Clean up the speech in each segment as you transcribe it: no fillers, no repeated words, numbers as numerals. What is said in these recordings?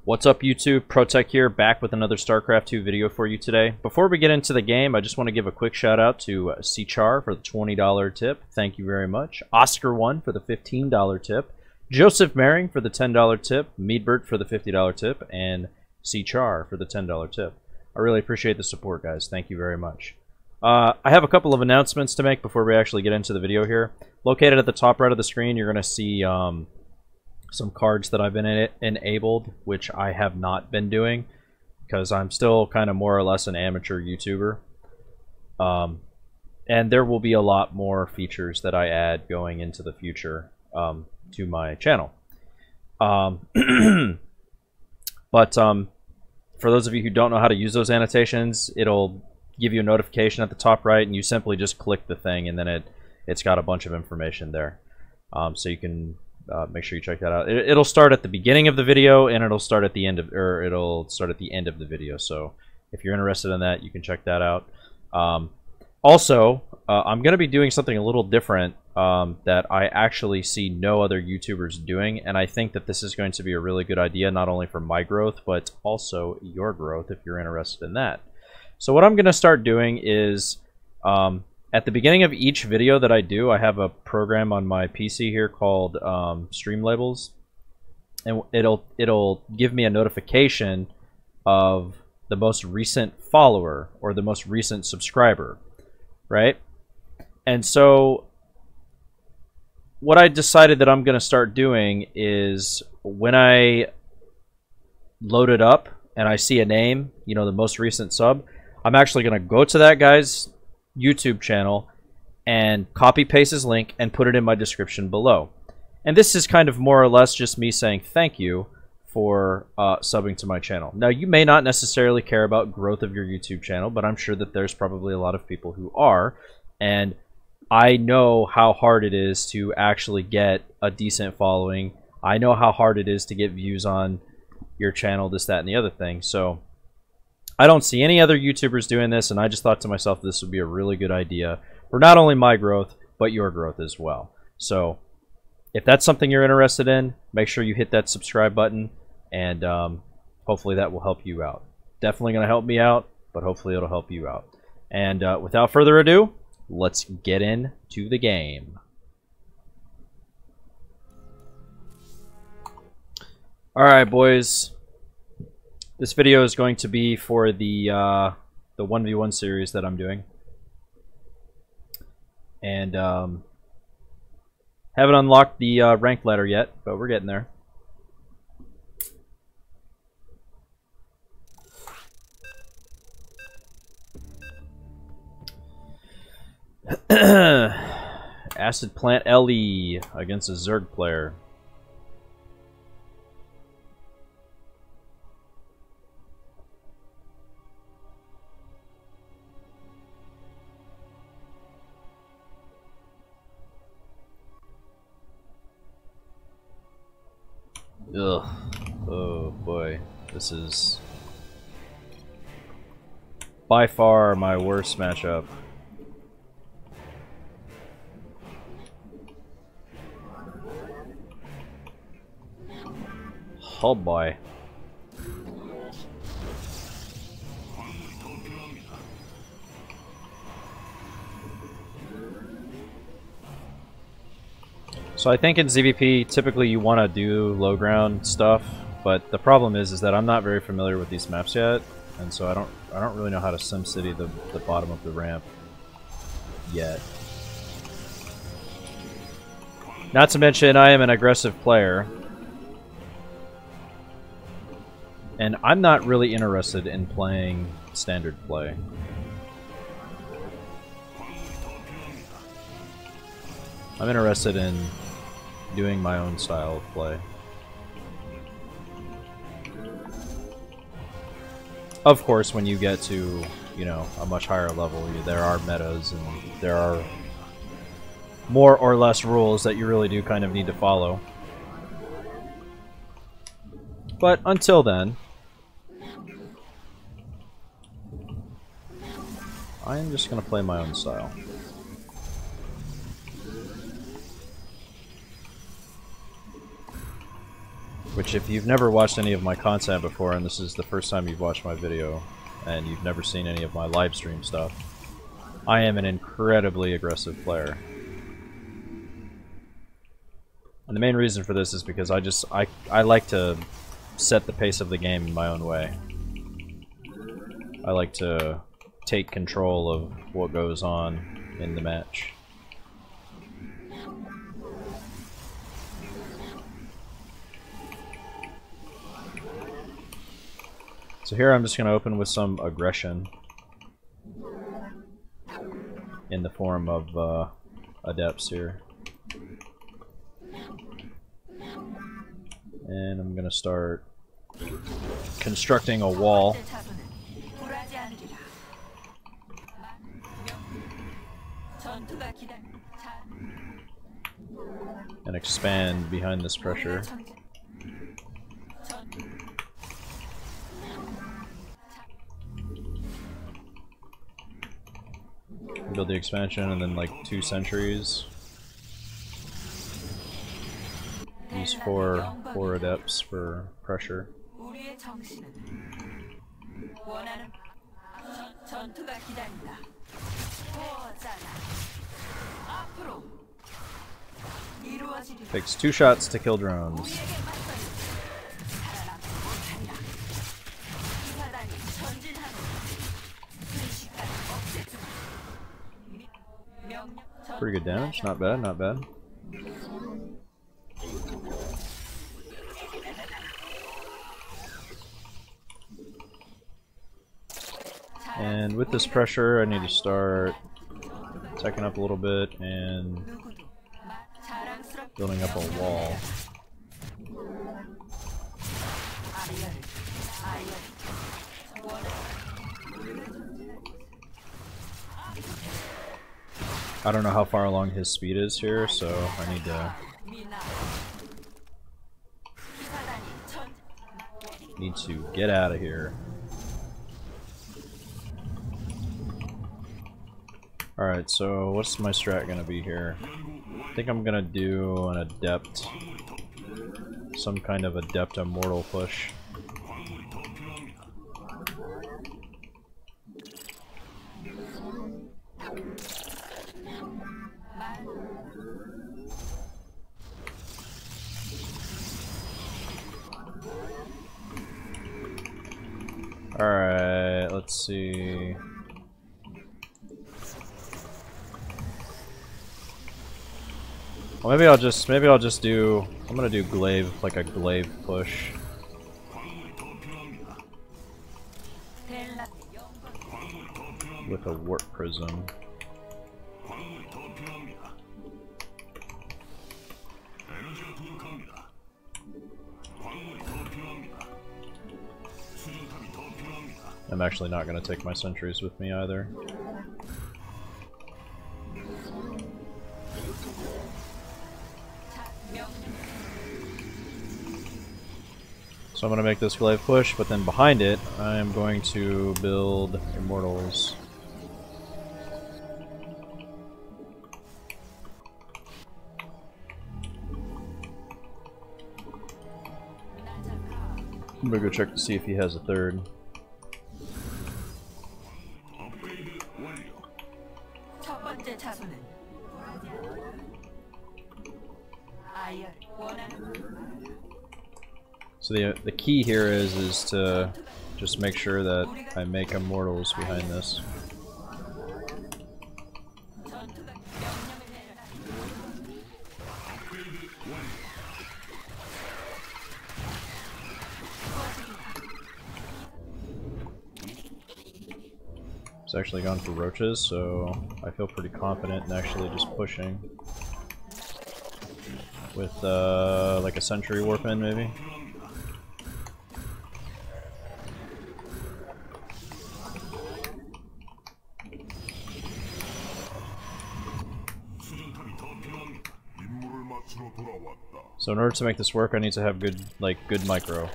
What's up YouTube, PROTECH here, back with another StarCraft 2 video for you today. Before we get into the game, I just want to give a quick shout out to C-Char for the $20 tip. Thank you very much. Oscar1 for the $15 tip. Joseph Maring for the $10 tip. Meadbert for the $50 tip. And C-Char for the $10 tip. I really appreciate the support, guys. Thank you very much. I have a couple of announcements to make before we actually get into the video here. Located at the top right of the screen, you're going to see some cards that I've been enabled, which I have not been doing because I'm still kind of more or less an amateur YouTuber. And there will be a lot more features that I add going into the future to my channel. But for those of you who don't know how to use those annotations, it'll give you a notification at the top right, and you simply just click the thing, and then it's got a bunch of information there. So you can make sure you check that out. It'll start at the beginning of the video, and it'll start at the end of, the video. So if you're interested in that, you can check that out. Also, I'm going to be doing something a little different that I actually see no other YouTubers doing, and I think that this is going to be a really good idea, not only for my growth, but also your growth if you're interested in that. So what I'm going to start doing is at the beginning of each video that I do, I have a program on my PC here called Stream Labels, and it'll give me a notification of the most recent follower or the most recent subscriber, right? And so what I decided that I'm going to start doing is when I load it up and I see a name, you know, the most recent sub, I'm actually going to go to that guy's YouTube channel and copy paste his link and put it in my description below. And this is kind of more or less just me saying thank you for subbing to my channel. Now, you may not necessarily care about growth of your YouTube channel, but I'm sure that there's probably a lot of people who are, and I know how hard it is to actually get a decent following. I know how hard it is to get views on your channel, this, that, and the other thing. So I don't see any other YouTubers doing this, and I just thought to myself this would be a really good idea for not only my growth, but your growth as well. So if that's something you're interested in, make sure you hit that subscribe button, and hopefully that will help you out. Definitely going to help me out, but hopefully it'll help you out. And without further ado, let's get into the game. Alright, boys. This video is going to be for the 1v1 series that I'm doing. And haven't unlocked the rank ladder yet, but we're getting there. Acid Plant LE against a Zerg player. Ugh. Oh boy. This is by far my worst matchup. Oh boy. So I think in ZVP, typically you want to do low ground stuff, but the problem is that I'm not very familiar with these maps yet, and so I don't really know how to SimCity the bottom of the ramp yet. Not to mention, I am an aggressive player, and I'm not really interested in playing standard play. I'm interested in doing my own style of play. Of course, when you get to, you know, a much higher level, there are metas and there are more or less rules that you really do kind of need to follow. But until then, I am just going to play my own style. Which, if you've never watched any of my content before, and this is the first time you've watched my video, and you've never seen any of my live stream stuff, I am an incredibly aggressive player. And the main reason for this is because I like to set the pace of the game in my own way. I like to take control of what goes on in the match. So here I'm just going to open with some aggression in the form of adepts here. And I'm going to start constructing a wall. And expand behind this pressure. Build the expansion and then like 2 sentries. Use four adepts for pressure. Takes 2 shots to kill drones. Pretty good damage, not bad, not bad. And with this pressure, I need to start attacking up a little bit and building up a wall. I don't know how far along his speed is here, so I need to get out of here. Alright, so what's my strat gonna be here? I think I'm gonna do an adept, some kind of adept immortal push. Alright, let's see. Well, maybe I'll just do, I'm gonna do glaive, like a glaive push. With a warp prism. I'm actually not going to take my sentries with me either. So I'm going to make this glaive push, but then behind it, I'm going to build immortals. I'm going to go check to see if he has a third. So the key here is to just make sure that I make immortals behind this. It's actually gone for roaches, so I feel pretty confident in actually just pushing with like a sentry warp in maybe. So in order to make this work, I need to have good micro.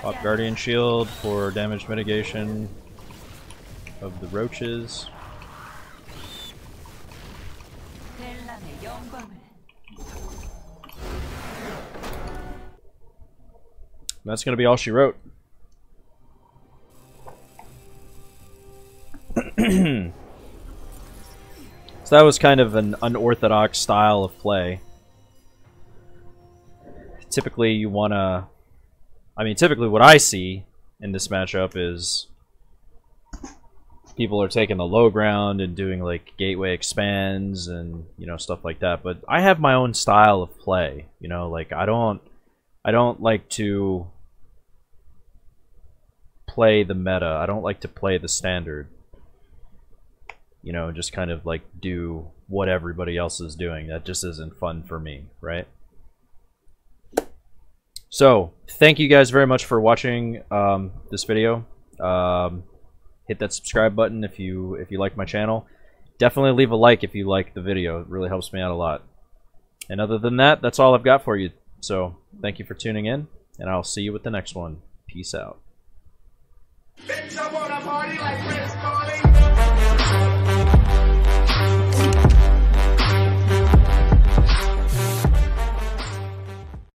Pop Guardian Shield for damage mitigation of the roaches. That's going to be all she wrote. So that was kind of an unorthodox style of play. Typically you want to... I mean, typically what I see in this matchup is people are taking the low ground and doing like gateway expands and, you know, stuff like that. But I have my own style of play, you know, like I don't like to play the meta. I don't like to play the standard. You know, just kind of like do what everybody else is doing. That just isn't fun for me, right? So, thank you guys very much for watching this video. Hit that subscribe button if you like my channel. Definitely leave a like if you like the video. It really helps me out a lot. And other than that, that's all I've got for you. So, thank you for tuning in, and I'll see you with the next one. Peace out. Bitch, I wanna party like Chris Farley.